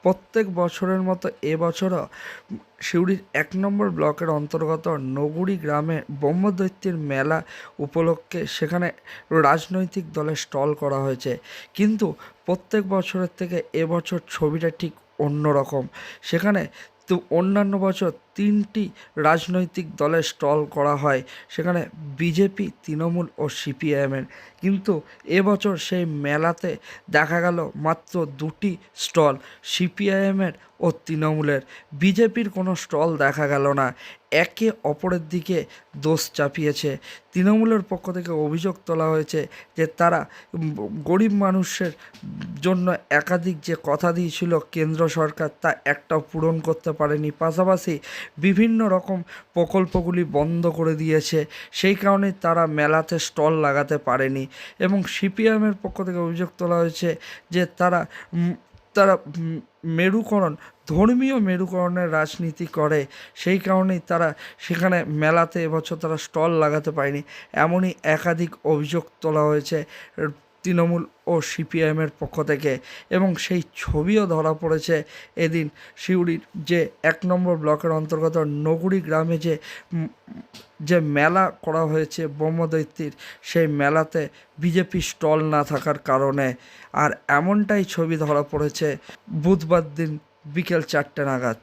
প্রত্যেক বছরের মতো এবছরও সিউড়ির ১ নম্বর ব্লকের অন্তর্গত নগুড়ি গ্রামে ব্রহ্মদৈত্যের মেলা উপলক্ষে সেখানে রাজনৈতিক দলের স্টল করা হয়েছে। কিন্তু প্রত্যেক বছরের থেকে এবছর ছবিটা ঠিক অন্যরকম। সেখানে তো অন্যান্য বছর ৩টি রাজনৈতিক দলের স্টল করা হয়, সেখানে বিজেপি, তৃণমূল ও সিপিআইএমের। কিন্তু এবছর সেই মেলাতে দেখা গেল মাত্র ২টি স্টল, সিপিআইএমের ও তৃণমূলের। বিজেপির কোনো স্টল দেখা গেল না। একে অপরের দিকে দোষ চাপিয়েছে। তৃণমূলের পক্ষ থেকে অভিযোগ তোলা হয়েছে যে তারা গরিব মানুষের জন্য একাধিক যে কথা দিয়েছিল কেন্দ্র সরকার, তা একটাও পূরণ করতে পারেনি। পাশাপাশি বিভিন্ন রকম প্রকল্পগুলি বন্ধ করে দিয়েছে, সেই কারণে তারা মেলাতে স্টল লাগাতে পারেনি। এবং সিপিএমের পক্ষ থেকে অভিযোগ তোলা হয়েছে যে তারা তারা মেরুকরণ, ধর্মীয় মেরুকরণের রাজনীতি করে, সেই কারণেই তারা সেখানে মেলাতে এবছর তারা স্টল লাগাতে পারেনি। এমনই একাধিক অভিযোগ তোলা হয়েছে তৃণমূল ও সিপিআইএমের পক্ষ থেকে। এবং সেই ছবিও ধরা পড়েছে এদিন সিউড়ির যে ১ নম্বর ব্লকের অন্তর্গত নগুড়ি গ্রামে যে মেলা করা হয়েছে ব্রহ্মদৈত্যের, সেই মেলাতে বিজেপি স্টল না থাকার কারণে। আর এমনটাই ছবি ধরা পড়েছে বুধবার দিন বিকেল ৪টে নাগাদ।